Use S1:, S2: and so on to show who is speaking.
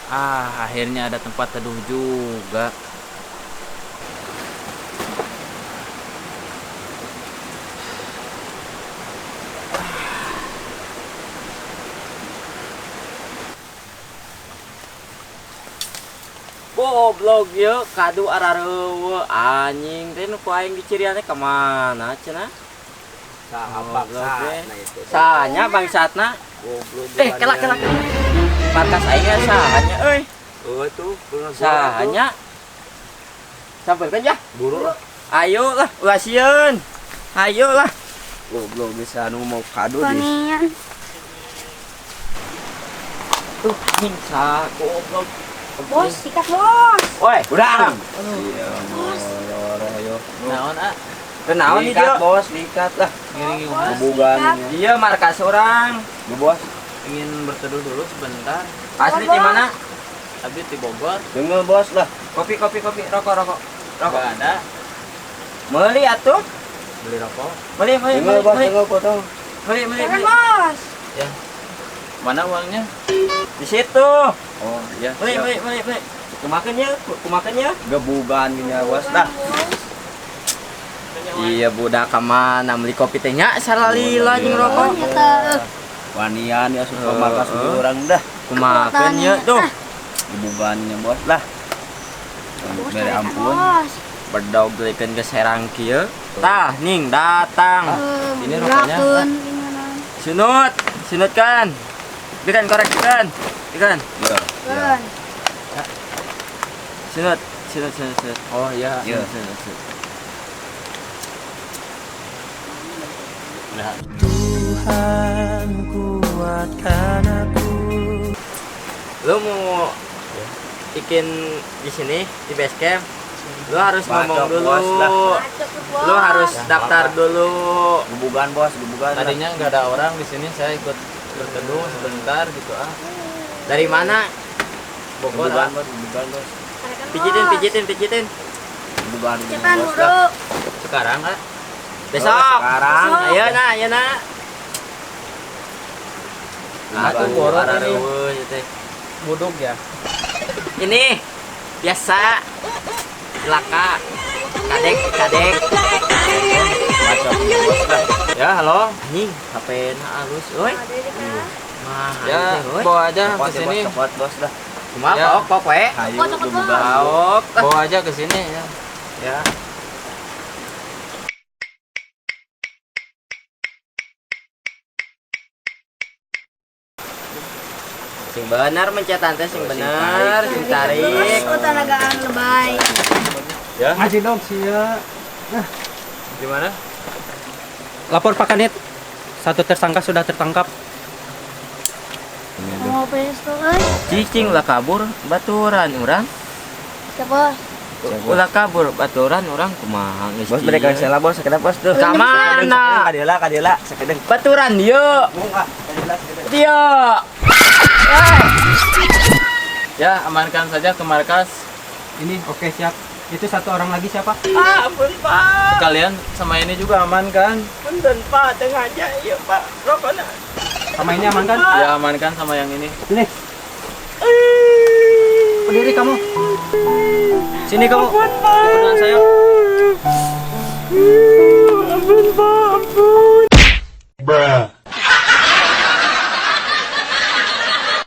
S1: Akhirnya ada tempat teduh juga. Goblok ya, kadu ararewe anjing teh nu ku aing diciriannya kemana cenah?
S2: Sahabat
S1: itu. Sahanya bangsatna?
S2: Goblok.
S1: Kelak. Markas aing sahanya euy.
S2: Tuh,
S1: Sahanya. Sampirkeun ya.
S2: Buru.
S1: Ayo lah, ulah sieun. Ayo lah.
S2: Goblok bisa nu mau kado di.
S3: Panian.
S1: Tuh, anjing sah goblok.
S3: Bos, sikat bos.
S1: Woi,
S2: Urang.
S3: Iya,
S2: Ayo.
S1: Naon Kenaon ieu?
S2: Dikat bos, dikat lah. Hubungan.
S1: Iya, markas orang.
S2: Bos.
S4: Ingin berteduh dulu sebentar.
S1: Asli di mana?
S4: Tapi di Bogor
S2: Dengar bos lah.
S1: Kopi, rokok.
S4: nggak ada.
S1: Meuli atuh.
S4: Beli rokok.
S1: Meuli.
S2: Dengar bos, dengar potong.
S1: Meuli.
S3: Jangan bos.
S4: Ya. Mana uangnya?
S1: Di situ.
S4: Oh iya.
S1: Meuli. Kumakan ya.
S2: Gebugan gini bos dah.
S1: Iya budak kemana beli kopi teh nya salalila jeung rokok.
S3: Nyata.
S2: Wanian ya suka makas orang dah.
S1: Kumakan ya tuh.
S2: Gebugannya bos lah.
S3: Bos,
S2: Beri
S3: tarik
S2: ampun.
S3: bos.
S1: Berdog belikan ke serang kieu. Tah, ning datang.
S4: Ini rokoknya.
S3: Berakeun gimana?
S1: Sunut kan. Bikin korek kan.
S2: Iya.
S3: Kan.
S1: Sunut.
S4: Oh iya.
S2: Iya.
S1: Sunut.
S4: Nah.
S5: Tuhan kuatkan aku.
S1: Lu mau bikin di sini di base camp, lu harus ngomong dulu. Lu harus daftar dulu.
S2: Gebugan bos, gebugan.
S4: Tadinya nggak ada orang di sini, saya ikut berteduh sebentar gitu
S1: Dari mana?
S4: Bogor
S2: Gebugan bos, gebugan bos.
S1: Pijitin.
S2: Gebugan
S3: Cepetan
S2: bos
S3: buru.
S2: dah.
S4: Sekarang kan?
S1: Besok.
S2: Sekarang.
S1: Ayo nak.
S4: Aku borot ini.
S1: Ini.
S4: Buduk ya.
S1: Ini biasa. Laka. Kadek.
S2: Macam bos dah.
S4: Ya halo.
S1: Anjing, HP na halus euy. Mah,
S4: Ya
S1: euy.
S4: bawa aja
S2: Cepat
S4: ke sini.
S2: cepat bos dah.
S1: Kumaha
S4: Ya.
S1: kok we?
S2: Ayo
S3: Cepat,
S2: gebugan.
S1: Baok.
S4: Bawa aja ke sini ya. Ya.
S1: Sing bener mencetan teh sing bener, sing tarik.
S3: Terus tenagaan lebay.
S4: Ya.
S5: Ngaji dong sia.
S4: Gimana?
S5: Lapor Pak Kanit. Satu tersangka sudah tertangkap.
S3: Mau pesto euy.
S1: Cicing lah kabur baturan urang.
S3: Siapa?
S1: Ulah kabur baturan urang kumaha geus.
S2: Bos mereka salah bos, sekedap bos tuh.
S1: Ka mana?
S2: Kadela, sekedap.
S1: Baturan dieu.
S2: Bunga, kadela sekedap.
S1: Dieu.
S4: Ya amankan saja ke markas.
S5: Ini oke siap. Itu satu orang lagi siapa?
S1: Ampun Pak.
S4: Kalian sama ini juga amankan.
S1: Punten Pak, tengah aja ieu Pak. Rokona.
S5: Sama ini aman kan?
S4: Ya amankan sama yang ini.
S5: Sini. Berdiri kamu. Sini kamu. Ikut dengan saya.